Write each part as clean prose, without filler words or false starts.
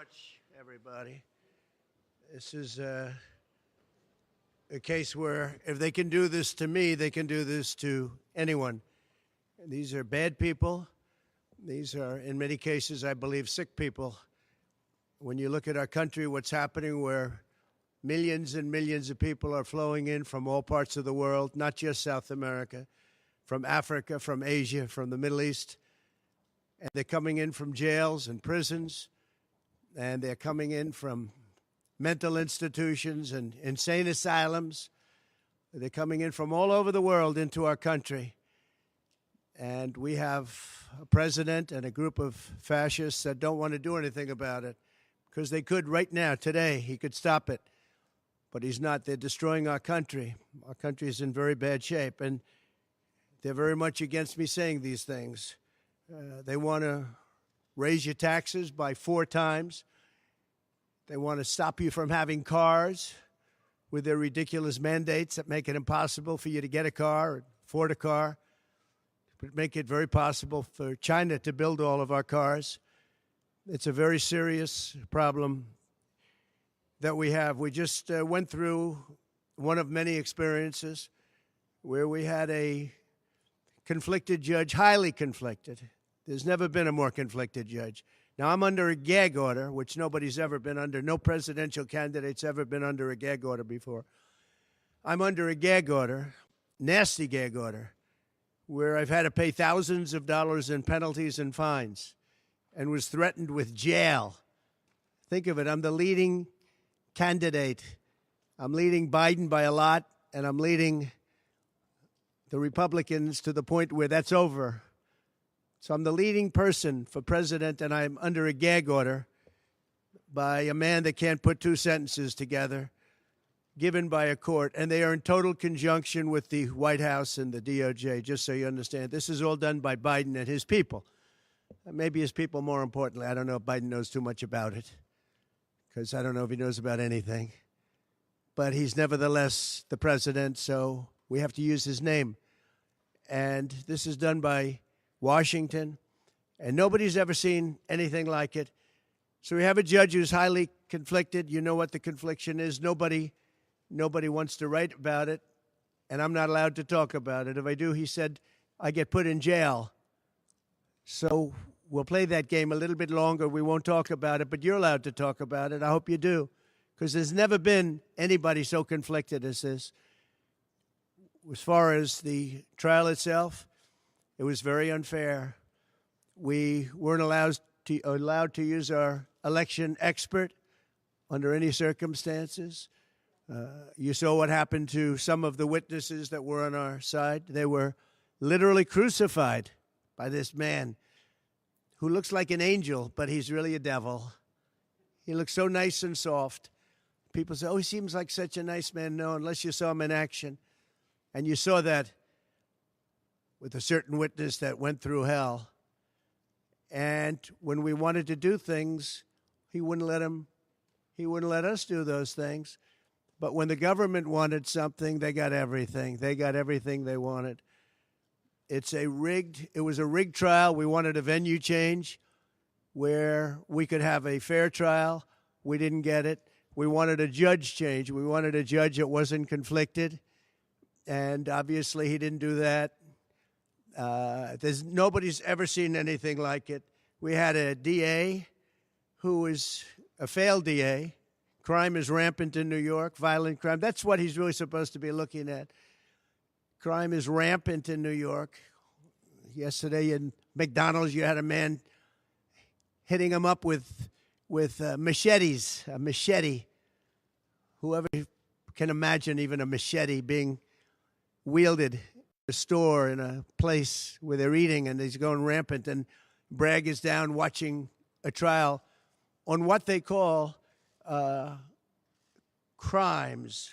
much, everybody. This is a case where if they can do this to me, they can do this to anyone. These are bad people. These are, in many cases, I believe, sick people. When you look at our country, what's happening where millions and millions of people are flowing in from all parts of the world, not just South America, from Africa, from Asia, from the Middle East. And they're coming in from jails and prisons, and they're coming in from mental institutions and insane asylums. They're coming in from all over the world into our country. And we have a president and a group of fascists that don't want to do anything about it because they could right now, today, he could stop it. But he's not. They're destroying our country. Our country is in very bad shape, and they're very much against me saying these things. They want to raise your taxes by 4 times. They want to stop you from having cars with their ridiculous mandates that make it impossible for you to get a car or afford a car. But make it very possible for China to build all of our cars. It's a very serious problem that we have. We just went through one of many experiences where we had a conflicted judge, highly conflicted. There's never been a more conflicted judge. Now, I'm under a gag order, which nobody's ever been under. No presidential candidate's ever been under a gag order before. I'm under a gag order, nasty gag order, where I've had to pay thousands of dollars in penalties and fines and was threatened with jail. Think of it. I'm the leading candidate. I'm leading Biden by a lot, and I'm leading the Republicans to the point where that's over. So I'm the leading person for president, and I'm under a gag order by a man that can't put 2 sentences together, given by a court, and they are in total conjunction with the White House and the DOJ, just so you understand. This is all done by Biden and his people. Maybe his people more importantly. I don't know if Biden knows too much about it, because I don't know if he knows about anything. But he's nevertheless the president, so we have to use his name. And this is done by Washington, and nobody's ever seen anything like it. So we have a judge who's highly conflicted. You know what the confliction is. Nobody wants to write about it, and I'm not allowed to talk about it. If I do, he said, I get put in jail. So we'll play that game a little bit longer. We won't talk about it, but you're allowed to talk about it. I hope you do, because there's never been anybody so conflicted as this. As far as the trial itself, it was very unfair. We weren't allowed to use our election expert under any circumstances. You saw what happened to some of the witnesses that were on our side. They were literally crucified by this man who looks like an angel, but he's really a devil. He looks so nice and soft. People say, oh, he seems like such a nice man. No, unless you saw him in action. And you saw that with a certain witness that went through hell. And when we wanted to do things, he wouldn't let us do those things. But when the government wanted something, they got everything. They got everything they wanted. It was a rigged trial. We wanted a venue change where we could have a fair trial. We didn't get it. We wanted a judge change. We wanted a judge that wasn't conflicted. And obviously he didn't do that. Nobody's ever seen anything like it. We had a DA who was a failed DA. Crime is rampant in New York, violent crime. That's what he's really supposed to be looking at. Crime is rampant in New York. Yesterday in McDonald's, you had a man hitting him up with machetes, a machete. Whoever can imagine even a machete being wielded in a store, in a place where they're eating, and he's going rampant. And Bragg is down watching a trial on what they call crimes.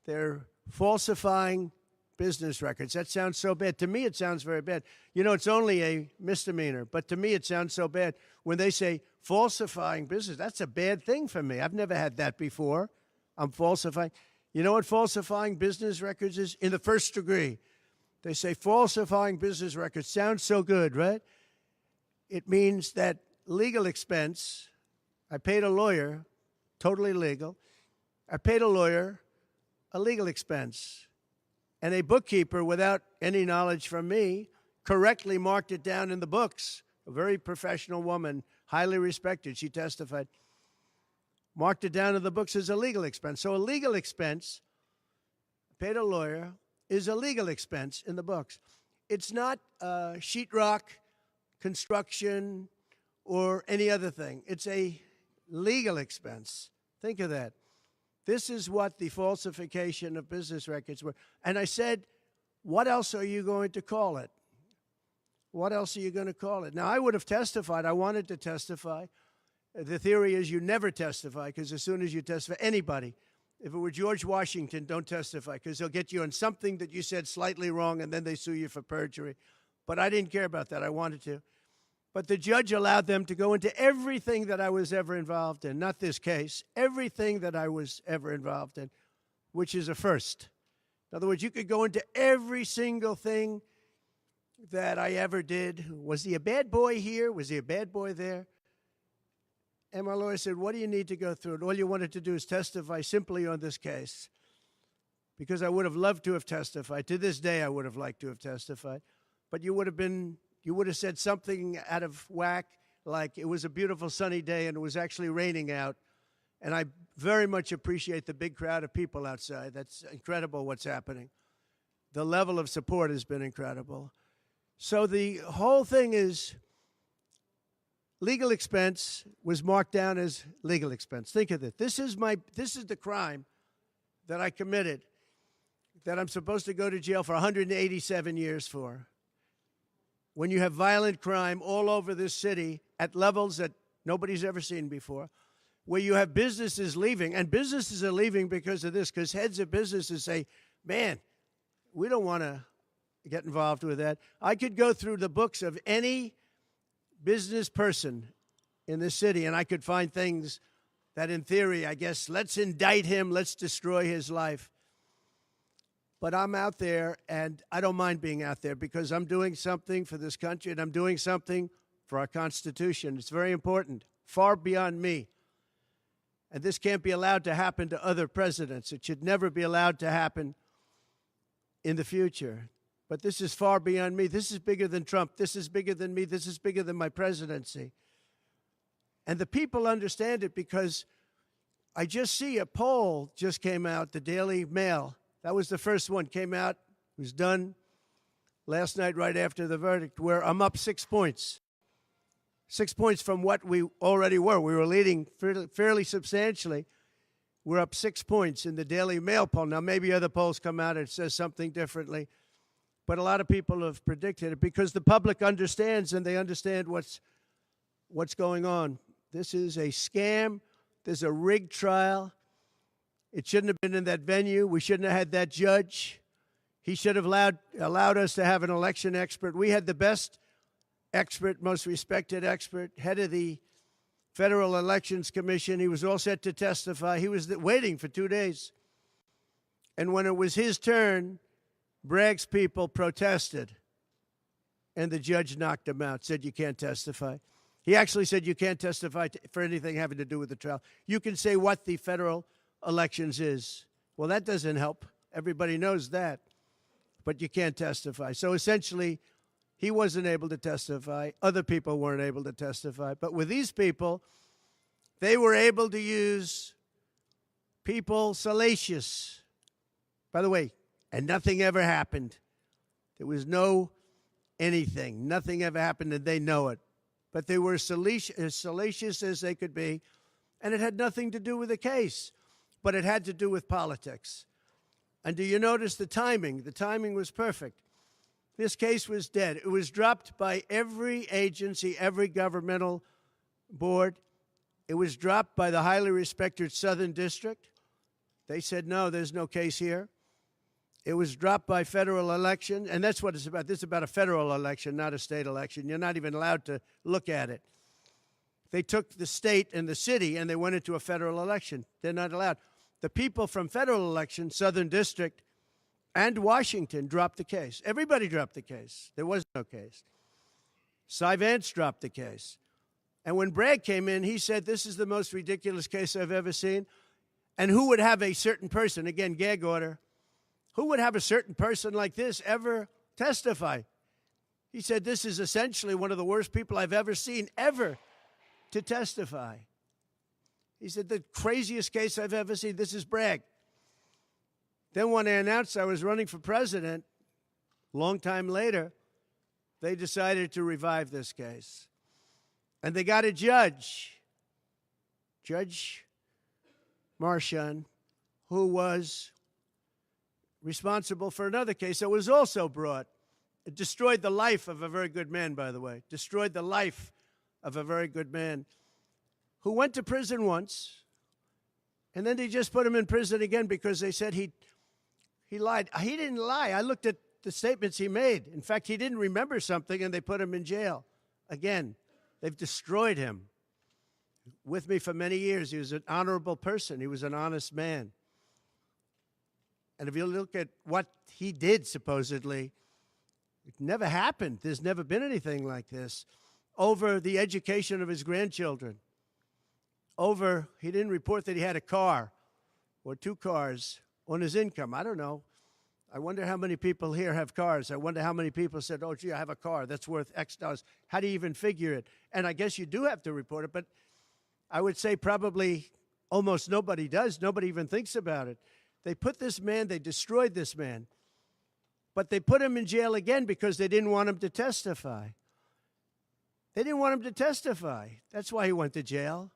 They're falsifying business records. That sounds so bad. To me, it sounds very bad. You know, it's only a misdemeanor, but to me, it sounds so bad. When they say falsifying business, that's a bad thing for me. I've never had that before. I'm falsifying. You know what falsifying business records is? In the first degree. They say falsifying business records. Sounds so good, right? It means that legal expense I paid a lawyer, totally legal. I paid a lawyer a legal expense. And a bookkeeper, without any knowledge from me, correctly marked it down in the books. A very professional woman, highly respected, she testified, marked it down in the books as a legal expense. So a legal expense, paid a lawyer, is a legal expense in the books. It's not sheetrock, construction, or any other thing. It's a legal expense. Think of that. This is what the falsification of business records were. And I said, what else are you going to call it? What else are you going to call it? Now, I would have testified. I wanted to testify. The theory is you never testify, because as soon as you testify, anybody, if it were George Washington, don't testify, because they'll get you on something that you said slightly wrong, and then they sue you for perjury. But I didn't care about that. I wanted to. But the judge allowed them to go into everything that I was ever involved in, not this case, everything that I was ever involved in, which is a first. In other words, you could go into every single thing that I ever did. Was he a bad boy here? Was he a bad boy there? And my lawyer said, what do you need to go through? And all you wanted to do is testify simply on this case, because I would have loved to have testified. To this day, I would have liked to have testified. But you would have said something out of whack, like it was a beautiful sunny day and it was actually raining out. And I very much appreciate the big crowd of people outside. That's incredible what's happening. The level of support has been incredible. So the whole thing is legal expense was marked down as legal expense. Think of it. This is the crime that I committed, that I'm supposed to go to jail for 187 years for. When you have violent crime all over this city at levels that nobody's ever seen before, where you have businesses leaving, and businesses are leaving because of this, because heads of businesses say, man, we don't want to get involved with that. I could go through the books of any business person in this city, and I could find things that, in theory, I guess, let's indict him, let's destroy his life. But I'm out there, and I don't mind being out there, because I'm doing something for this country, and I'm doing something for our Constitution. It's very important, far beyond me. And this can't be allowed to happen to other presidents. It should never be allowed to happen in the future. But this is far beyond me. This is bigger than Trump. This is bigger than me. This is bigger than my presidency. And the people understand it, because I just see a poll just came out, the Daily Mail. That was the first one, came out, was done last night right after the verdict, where I'm up 6 points. 6 points from what we already were. We were leading fairly substantially. We're up 6 points in the Daily Mail poll. Now, maybe other polls come out and it says something differently. But a lot of people have predicted it, because the public understands, and they understand what's going on. This is a scam. There's a rigged trial. It shouldn't have been in that venue. We shouldn't have had that judge. He should have allowed us to have an election expert. We had the best expert, most respected expert, head of the Federal Elections Commission. He was all set to testify. He was waiting for 2 days. And when it was his turn, Bragg's people protested, and the judge knocked him out, said you can't testify. He actually said you can't testify for anything having to do with the trial. You can say what the federal elections is. Well, that doesn't help. Everybody knows that. But you can't testify. So essentially, he wasn't able to testify. Other people weren't able to testify. But with these people, they were able to use people salacious. By the way, and nothing ever happened. There was no anything. Nothing ever happened, and they know it. But they were as salacious as they could be, and it had nothing to do with the case, but it had to do with politics. And do you notice the timing? The timing was perfect. This case was dead. It was dropped by every agency, every governmental board. It was dropped by the highly respected Southern District. They said, no, there's no case here. It was dropped by federal election, and that's what it's about. This is about a federal election, not a state election. You're not even allowed to look at it. They took the state and the city, and they went into a federal election. They're not allowed. The people from federal election, Southern District, and Washington dropped the case. Everybody dropped the case. There was no case. Cy Vance dropped the case. And when Bragg came in, he said, this is the most ridiculous case I've ever seen. And who would have a certain person, again, gag order, who would have a certain person like this ever testify? He said, this is essentially one of the worst people I've ever seen ever to testify. He said, the craziest case I've ever seen, this is Bragg. Then when I announced I was running for president, a long time later, they decided to revive this case. And they got a judge, Judge Marchand, who was responsible for another case that was also brought. It destroyed the life of a very good man, by the way. Destroyed the life of a very good man who went to prison once, and then they just put him in prison again because they said he lied. He didn't lie. I looked at the statements he made. In fact, he didn't remember something, and they put him in jail. Again, they've destroyed him. With me for many years, he was an honorable person. He was an honest man. And if you look at what he did, supposedly, it never happened. There's never been anything like this. Over the education of his grandchildren. He didn't report that he had a car or 2 cars on his income. I don't know. I wonder how many people here have cars. I wonder how many people said, oh, gee, I have a car that's worth X dollars. How do you even figure it? And I guess you do have to report it, but I would say probably almost nobody does. Nobody even thinks about it. They put this man, they destroyed this man, but they put him in jail again because they didn't want him to testify. They didn't want him to testify. That's why he went to jail.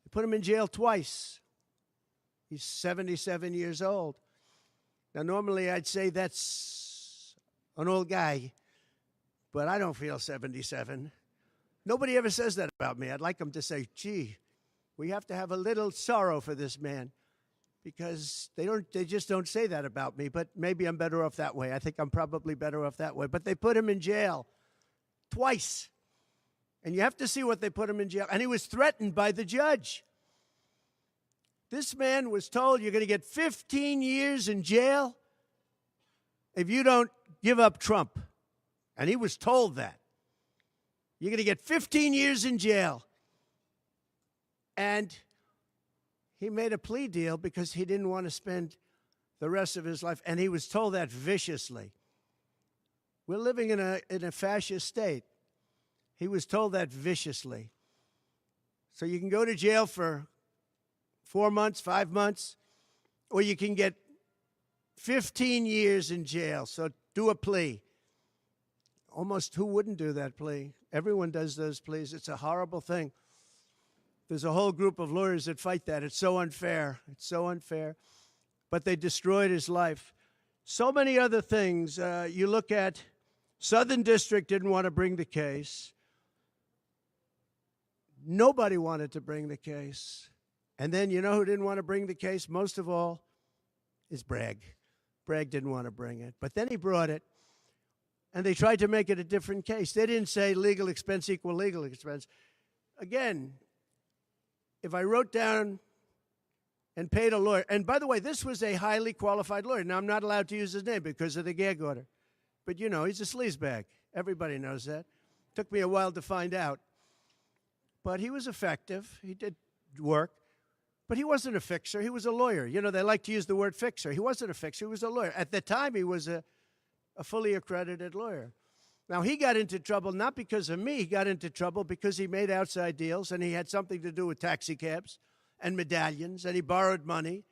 They put him in jail twice. He's 77 years old. Now, normally I'd say that's an old guy, but I don't feel 77. Nobody ever says that about me. I'd like them to say, gee, we have to have a little sorrow for this man, because they just don't say that about me, but maybe I'm better off that way. I think I'm probably better off that way. But they put him in jail twice. And you have to see what they put him in jail. And he was threatened by the judge. This man was told, you're going to get 15 years in jail if you don't give up Trump. And he was told that. You're going to get 15 years in jail. And he made a plea deal because he didn't want to spend the rest of his life. And he was told that viciously. We're living in a fascist state. He was told that viciously. So you can go to jail for 4 months, 5 months, or you can get 15 years in jail. So do a plea. Almost who wouldn't do that plea? Everyone does those pleas. It's a horrible thing. There's a whole group of lawyers that fight that. It's so unfair. It's so unfair. But they destroyed his life. So many other things. You look at Southern District didn't want to bring the case. Nobody wanted to bring the case. And then you know who didn't want to bring the case? Most of all is Bragg. Bragg didn't want to bring it. But then he brought it. And they tried to make it a different case. They didn't say legal expense equal legal expense. Again, if I wrote down and paid a lawyer, and by the way, this was a highly qualified lawyer. Now, I'm not allowed to use his name because of the gag order. But, you know, he's a sleazebag. Everybody knows that. Took me a while to find out. But he was effective. He did work. But he wasn't a fixer. He was a lawyer. You know, they like to use the word fixer. He wasn't a fixer. He was a lawyer. At the time, he was a fully accredited lawyer. Now, he got into trouble not because of me. He got into trouble because he made outside deals, and he had something to do with taxi cabs and medallions, and he borrowed money.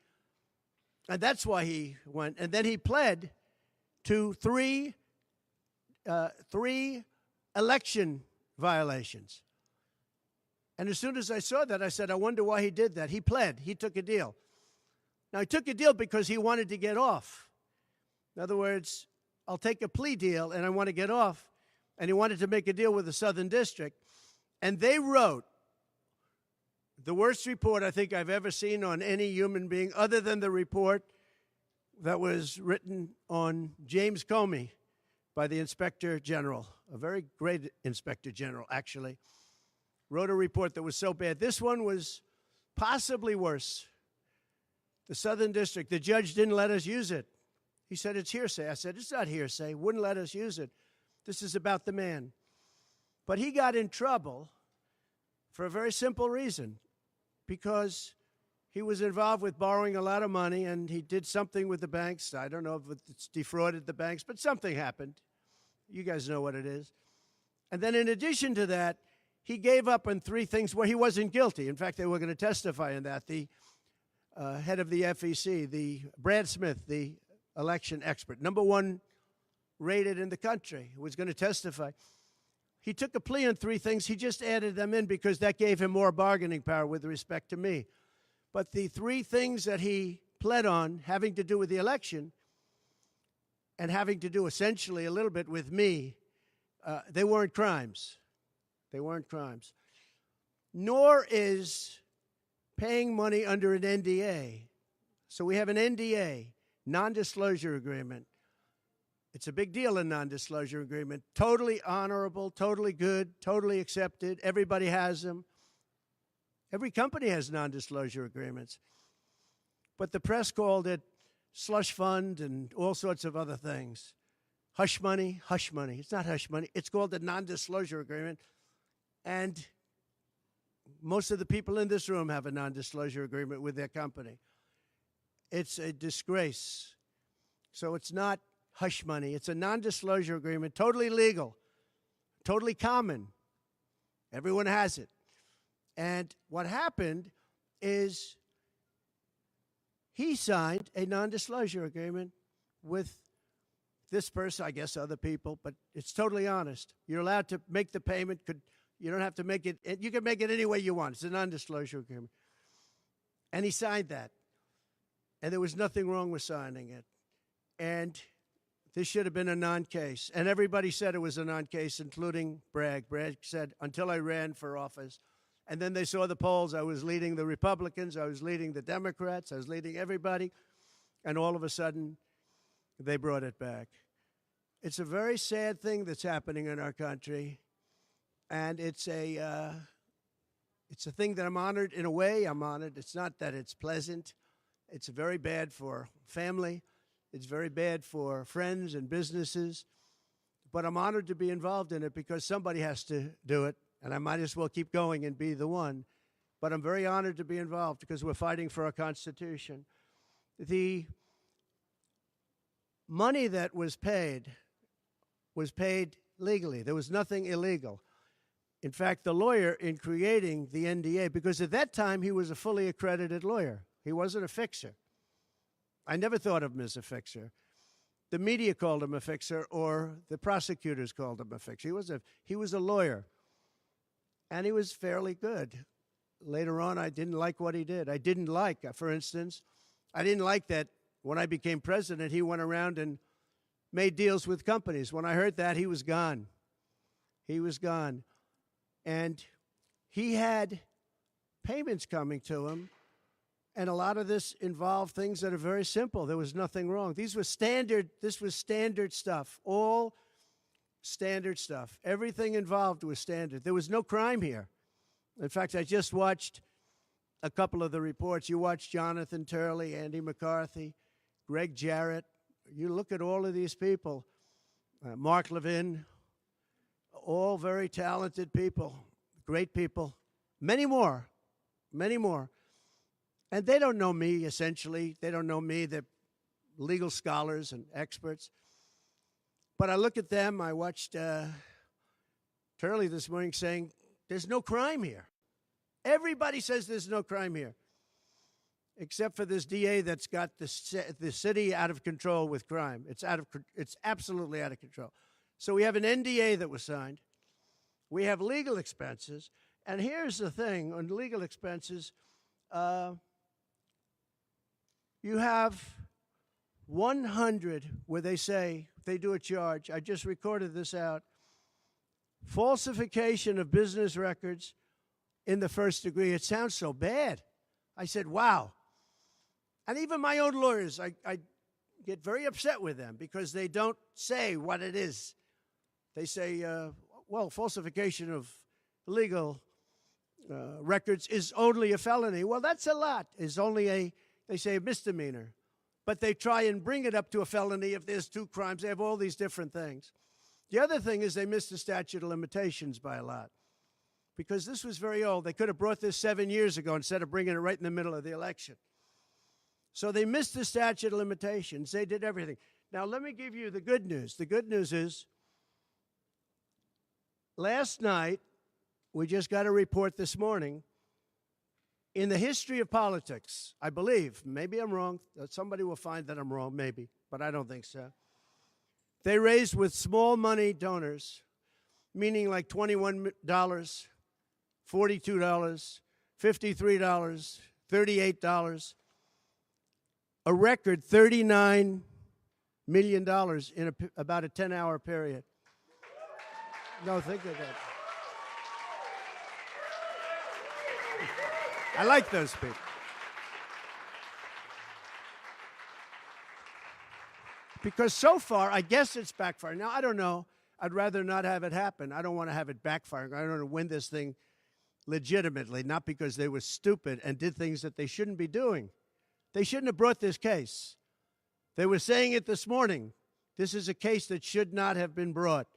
And that's why he went. And then he pled to three election violations. And as soon as I saw that, I said, I wonder why he did that. He pled. He took a deal. Now, he took a deal because he wanted to get off. In other words, I'll take a plea deal, and I want to get off. And he wanted to make a deal with the Southern District. And they wrote the worst report I think I've ever seen on any human being, other than the report that was written on James Comey by the Inspector General, a very great Inspector General, actually. Wrote a report that was so bad. This one was possibly worse. The Southern District, the judge didn't let us use it. He said, it's hearsay. I said, it's not hearsay. Wouldn't let us use it. This is about the man. But he got in trouble for a very simple reason, because he was involved with borrowing a lot of money, and he did something with the banks. I don't know if it's defrauded the banks, but something happened. You guys know what it is. And then in addition to that, he gave up on three things where he wasn't guilty. In fact, they were going to testify in that. The head of the FEC, the Brad Smith, the election expert, #1 rated in the country, who was going to testify. He took a plea on three things. He just added them in because that gave him more bargaining power with respect to me. But the three things that he pled on, having to do with the election and having to do essentially a little bit with me, they weren't crimes. They weren't crimes. Nor is paying money under an NDA. So we have an NDA, non-disclosure agreement. It's a big deal, a non-disclosure agreement. Totally honorable, totally good, totally accepted. Everybody has them. Every company has non-disclosure agreements. But the press called it slush fund and all sorts of other things. Hush money, hush money. It's not hush money. It's called a non-disclosure agreement. And most of the people in this room have a non-disclosure agreement with their company. It's a disgrace. So it's not hush money. It's a non-disclosure agreement, totally legal, totally common. Everyone has it. And what happened is he signed a non-disclosure agreement with this person, I guess other people, but it's totally honest. You're allowed to make the payment. You don't have to make it. You can make it any way you want. It's a non-disclosure agreement. And he signed that. And there was nothing wrong with signing it. And this should have been a non-case. And everybody said it was a non-case, including Bragg. Bragg said, until I ran for office. And then they saw the polls. I was leading the Republicans. I was leading the Democrats. I was leading everybody. And all of a sudden, they brought it back. It's a very sad thing that's happening in our country. And it's a thing that I'm honored. In a way, I'm honored. It's not that it's pleasant. It's very bad for family. It's very bad for friends and businesses. But I'm honored to be involved in it because somebody has to do it. And I might as well keep going and be the one. But I'm very honored to be involved because we're fighting for our Constitution. The money that was paid legally. There was nothing illegal. In fact, the lawyer in creating the NDA, because at that time he was a fully accredited lawyer. He wasn't a fixer. I never thought of him as a fixer. The media called him a fixer, or the prosecutors called him a fixer. He was a lawyer, and he was fairly good. Later on, I didn't like what he did. I didn't like, for instance, I didn't like that when I became president, he went around and made deals with companies. When I heard that, he was gone. He was gone. And he had payments coming to him, and a lot of this involved things that are very simple. There was nothing wrong. This was standard stuff, all standard stuff. Everything involved was standard. There was no crime here. In fact, I just watched a couple of the reports. You watched Jonathan Turley, Andy McCarthy, Greg Jarrett. You look at all of these people, Mark Levin, all very talented people, great people, many more. And they don't know me, essentially. They don't know me. They're legal scholars and experts. But I look at them. I watched Turley this morning saying, there's no crime here. Everybody says there's no crime here, except for this DA that's got the city out of control with crime. It's absolutely out of control. So we have an NDA that was signed. We have legal expenses. And here's the thing on legal expenses. You have 100 where they say, they do a charge. I just recorded this out. Falsification of business records in the first degree. It sounds so bad. I said, wow. And even my own lawyers, I get very upset with them because they don't say what it is. They say, well, falsification of legal records is only a felony. Well, that's a lot. It's only they say a misdemeanor. But they try and bring it up to a felony if there's two crimes. They have all these different things. The other thing is they miss the statute of limitations by a lot. because this was very old. They could have brought this 7 years ago instead of bringing it right in the middle of the election. So they missed the statute of limitations. They did everything. Now, let me give you the good news. The good news is, last night, we just got a report this morning, in the history of politics, I believe, maybe I'm wrong, somebody will find that I'm wrong, maybe, but I don't think so. They raised with small money donors, meaning like $21, $42, $53, $38, a record $39 million in about a 10-hour period. No, think of that. I like those people. Because so far, I guess it's backfiring. Now, I don't know. I'd rather not have it happen. I don't want to have it backfiring. I don't want to win this thing legitimately, not because they were stupid and did things that they shouldn't be doing. They shouldn't have brought this case. They were saying it this morning. This is a case that should not have been brought.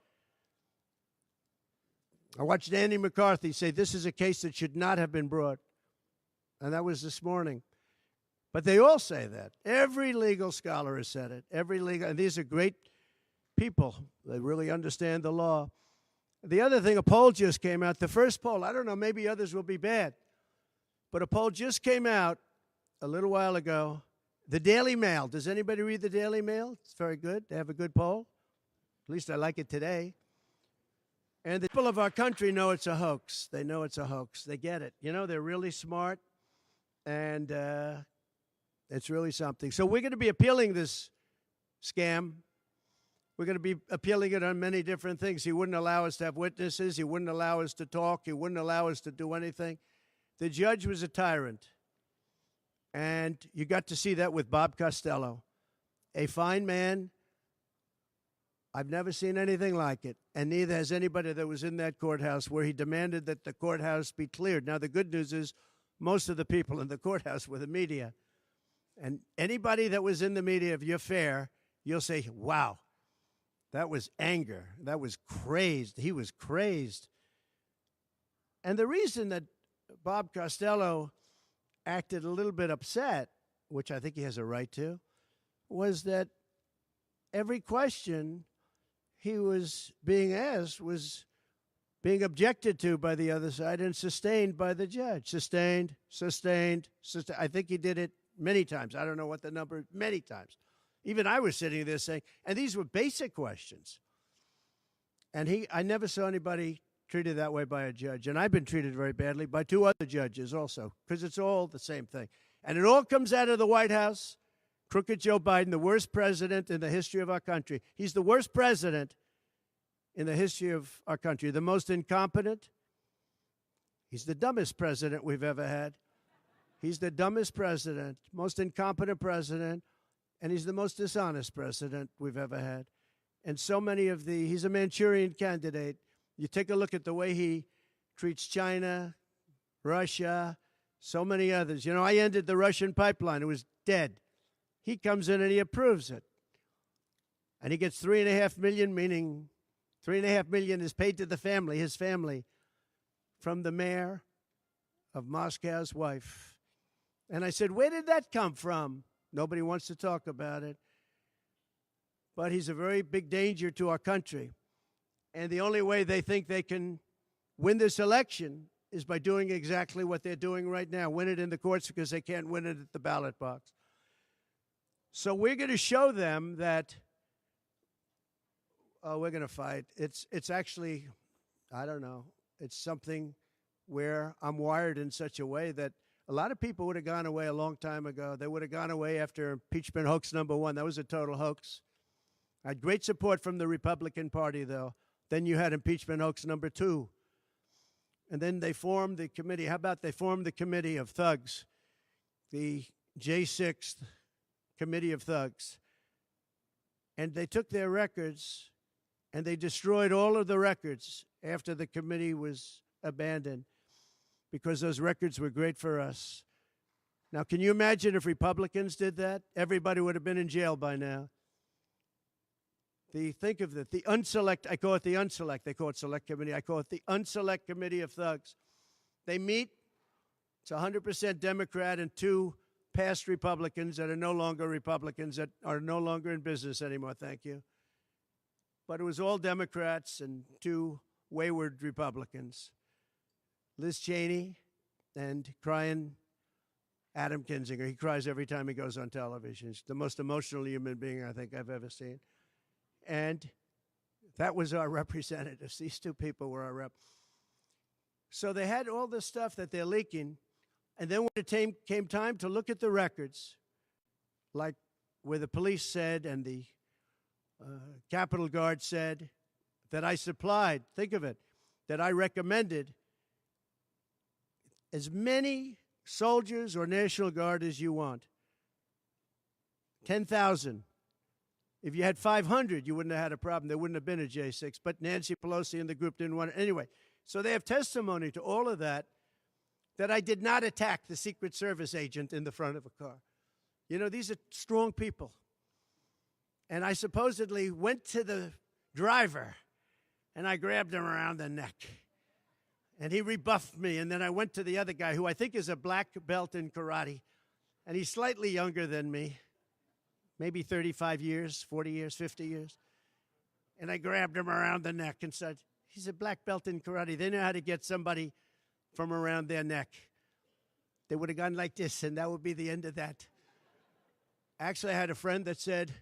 I watched Andy McCarthy say this is a case that should not have been brought. And that was this morning. But they all say that. Every legal scholar has said it. And these are great people. They really understand the law. The other thing, a poll just came out. The first poll, I don't know, maybe others will be bad. But a poll just came out a little while ago. The Daily Mail. Does anybody read the Daily Mail? It's very good. They have a good poll. At least I like it today. And the people of our country know it's a hoax. They know it's a hoax. They get it. You know, they're really smart. And it's really something. So we're going to be appealing this scam. We're going to be appealing it on many different things. He wouldn't allow us to have witnesses. He wouldn't allow us to talk. He wouldn't allow us to do anything. The judge was a tyrant. And you got to see that with Bob Costello. A fine man. I've never seen anything like it. And neither has anybody that was in that courthouse where he demanded that the courthouse be cleared. Now, the good news is most of the people in the courthouse were the media. And anybody that was in the media, if you're fair, you'll say, wow, that was anger. That was crazed. He was crazed. And the reason that Bob Costello acted a little bit upset, which I think he has a right to, was that every question he was being asked was being objected to by the other side and sustained by the judge. Sustained. I think he did it many times. I don't know what the number, many times. Even I was sitting there saying, and these were basic questions. And I never saw anybody treated that way by a judge. And I've been treated very badly by two other judges also, because it's all the same thing. And it all comes out of the White House. Crooked Joe Biden, the worst president in the history of our country. He's the worst president in the history of our country. The most incompetent. He's the dumbest president we've ever had. He's the dumbest president, most incompetent president, and he's the most dishonest president we've ever had. And so many of he's a Manchurian candidate. You take a look at the way he treats China, Russia, so many others. You know, I ended the Russian pipeline. It was dead. He comes in and he approves it. And he gets $3.5 million, meaning $3.5 million is paid to the family, his family, from the mayor of Moscow's wife. And I said, where did that come from? Nobody wants to talk about it. But he's a very big danger to our country. And the only way they think they can win this election is by doing exactly what they're doing right now, win it in the courts because they can't win it at the ballot box. So we're going to show them that, we're going to fight. It's actually, I don't know, it's something where I'm wired in such a way that a lot of people would have gone away a long time ago. They would have gone away after impeachment hoax number 1. That was a total hoax. I had great support from the Republican Party, though. Then you had impeachment hoax number 2. And then they formed the committee. How about they formed the committee of thugs, the J6 committee of thugs. And they took their records and they destroyed all of the records after the committee was abandoned because those records were great for us. Now, can you imagine if Republicans did that? Everybody would have been in jail by now. think of it, the unselect, I call it the unselect, they call it select committee, I call it the unselect committee of thugs. They meet, it's 100% Democrat and 2 past Republicans that are no longer Republicans, that are no longer in business anymore, thank you. But it was all Democrats and 2 wayward Republicans. Liz Cheney and crying Adam Kinzinger. He cries every time he goes on television. He's the most emotional human being I think I've ever seen. And that was our representatives. These 2 people were our rep. So they had all this stuff that they're leaking. And then when it came time to look at the records, like where the police said and the Capitol Guard said that I supplied, think of it, that I recommended as many soldiers or National Guard as you want. 10,000. If you had 500, you wouldn't have had a problem. There wouldn't have been a J6. But Nancy Pelosi and the group didn't want it. Anyway, so they have testimony to all of that, that I did not attack the Secret Service agent in the front of a car. You know, these are strong people. And I supposedly went to the driver, and I grabbed him around the neck. And he rebuffed me, and then I went to the other guy, who I think is a black belt in karate, and he's slightly younger than me, maybe 35 years, 40 years, 50 years. And I grabbed him around the neck and said, he's a black belt in karate. They know how to get somebody from around their neck. They would have gone like this, and that would be the end of that. Actually, I had a friend that said,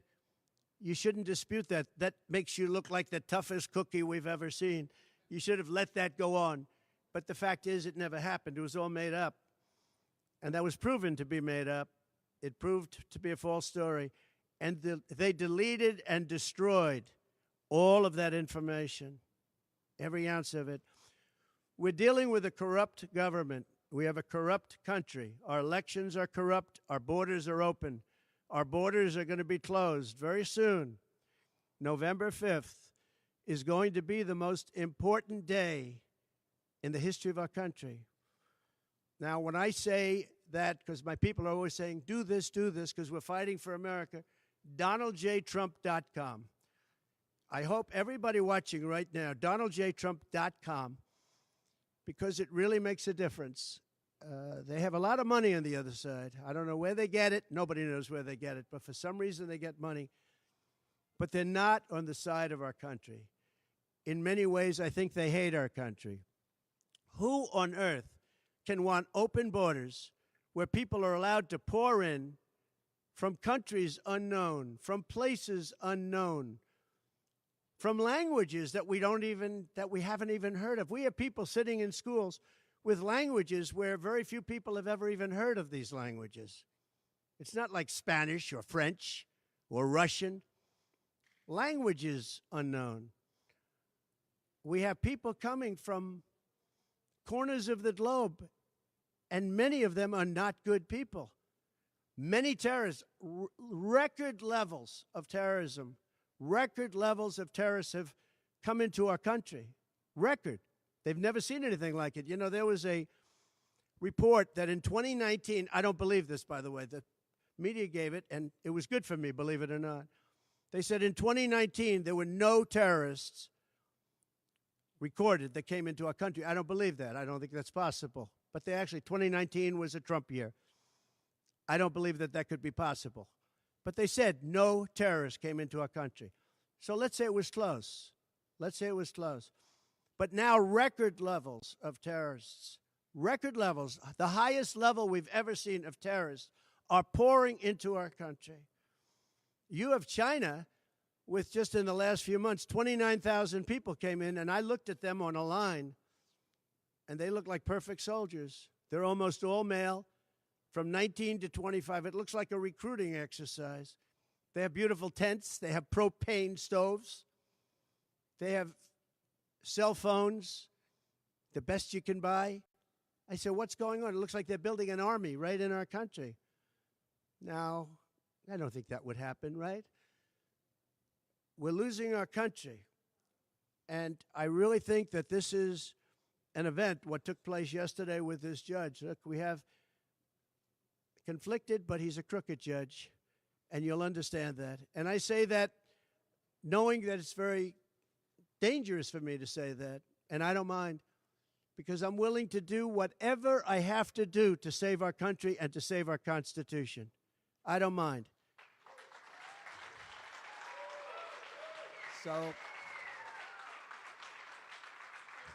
you shouldn't dispute that. That makes you look like the toughest cookie we've ever seen. You should have let that go on. But the fact is, it never happened. It was all made up. And that was proven to be made up. It proved to be a false story. And they deleted and destroyed all of that information, every ounce of it. We're dealing with a corrupt government. We have a corrupt country. Our elections are corrupt. Our borders are open. Our borders are going to be closed very soon. November 5th is going to be the most important day in the history of our country. Now, when I say that, because my people are always saying, do this, because we're fighting for America, DonaldJTrump.com. I hope everybody watching right now, DonaldJTrump.com, because it really makes a difference. They have a lot of money on the other side. I don't know where they get it. Nobody knows where they get it. But for some reason, they get money. But they're not on the side of our country. In many ways, I think they hate our country. Who on earth can want open borders where people are allowed to pour in from countries unknown, from places unknown, from languages that we haven't even heard of? We have people sitting in schools with languages where very few people have ever even heard of these languages. It's not like Spanish or French or Russian. Languages unknown. We have people coming from corners of the globe, and many of them are not good people. Many terrorists, record levels of terrorism, record levels of terrorists have come into our country. Record. They've never seen anything like it. You know, there was a report that in 2019, I don't believe this, by the way, the media gave it, and it was good for me, believe it or not. They said in 2019, there were no terrorists recorded that came into our country. I don't believe that. I don't think that's possible. But 2019 was a Trump year. I don't believe that that could be possible. But they said no terrorists came into our country. So let's say it was close. Let's say it was close. But now record levels of terrorists, record levels, the highest level we've ever seen of terrorists are pouring into our country. You have China with just in the last few months, 29,000 people came in, and I looked at them on a line, and they look like perfect soldiers. They're almost all male, from 19 to 25. It looks like a recruiting exercise. They have beautiful tents. They have propane stoves. They have cell phones, the best you can buy. I said, what's going on? It looks like they're building an army right in our country. Now, I don't think that would happen, right? We're losing our country. And I really think that this is an event, what took place yesterday with this judge. Look, we have conflicted, but he's a crooked judge, and you'll understand that. And I say that knowing that it's very dangerous for me to say that, and I don't mind, because I'm willing to do whatever I have to do to save our country and to save our Constitution. I don't mind.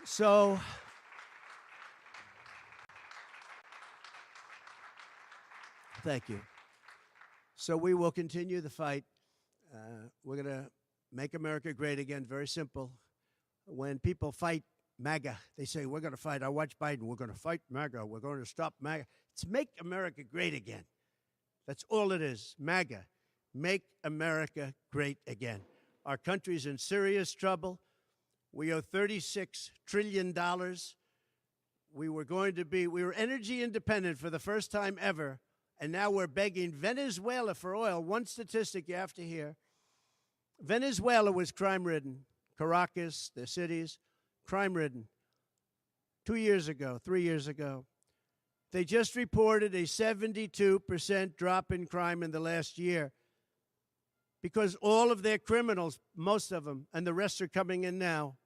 So thank you. So we will continue the fight. We're going to make America great again. Very simple. When people fight MAGA, they say, we're going to fight. I watch Biden. We're going to fight MAGA. We're going to stop MAGA. It's make America great again. That's all it is. MAGA. Make America great again. Our country's in serious trouble. We owe $36 trillion. We were energy independent for the first time ever, and now we're begging Venezuela for oil. One statistic you have to hear. Venezuela was crime-ridden. Caracas, the cities, crime-ridden. 2 years ago, 3 years ago. They just reported a 72% drop in crime in the last year because all of their criminals, most of them, and the rest are coming in now,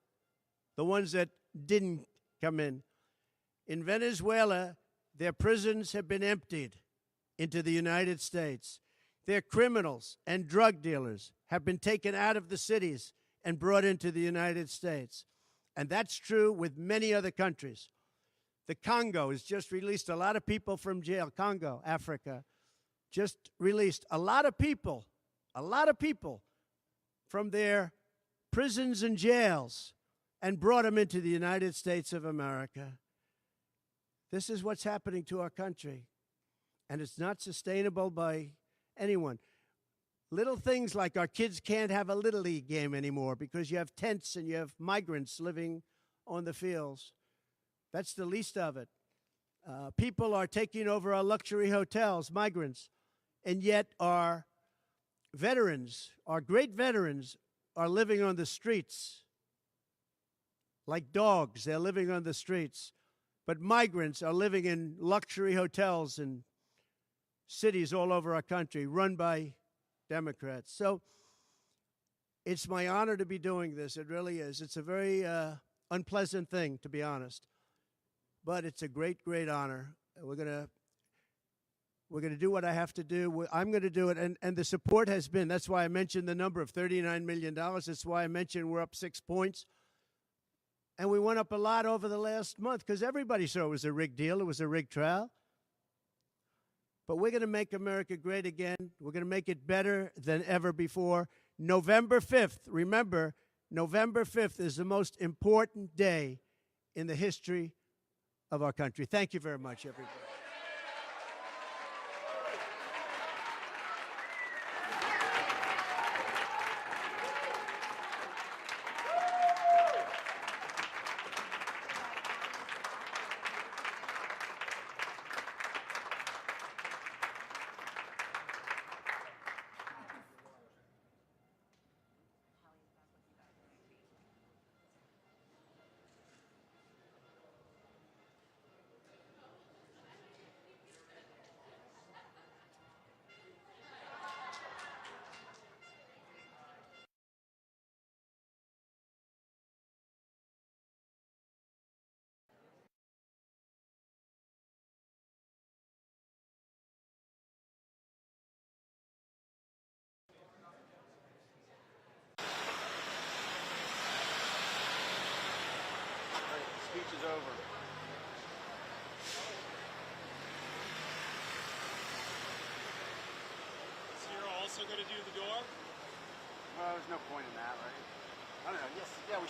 the ones that didn't come in. In Venezuela, their prisons have been emptied into the United States. Their criminals and drug dealers have been taken out of the cities and brought into the United States. And that's true with many other countries. The Congo has just released a lot of people from jail. Congo, Africa, just released a lot of people from their prisons and jails and brought them into the United States of America. This is what's happening to our country, and it's not sustainable by anyone. Little things like our kids can't have a Little League game anymore because you have tents and you have migrants living on the fields. That's the least of it. People are taking over our luxury hotels, migrants, and yet our veterans, our great veterans, are living on the streets. Like dogs, they're living on the streets. But migrants are living in luxury hotels in cities all over our country, run by Democrats. So it's my honor to be doing this. It really is. It's a very unpleasant thing, to be honest. But it's a great, great honor. We're gonna do what I have to do. I'm going to do it. And the support has been, that's why I mentioned the number of $39 million. That's why I mentioned we're up 6 points. And we went up a lot over the last month because everybody saw it was a rigged deal. It was a rigged trial. But we're going to make America great again. We're going to make it better than ever before. November 5th, remember, November 5th is the most important day in the history of our country. Thank you very much, everybody. Speech is over. So you're also going to do the door? Well, there's no point in that.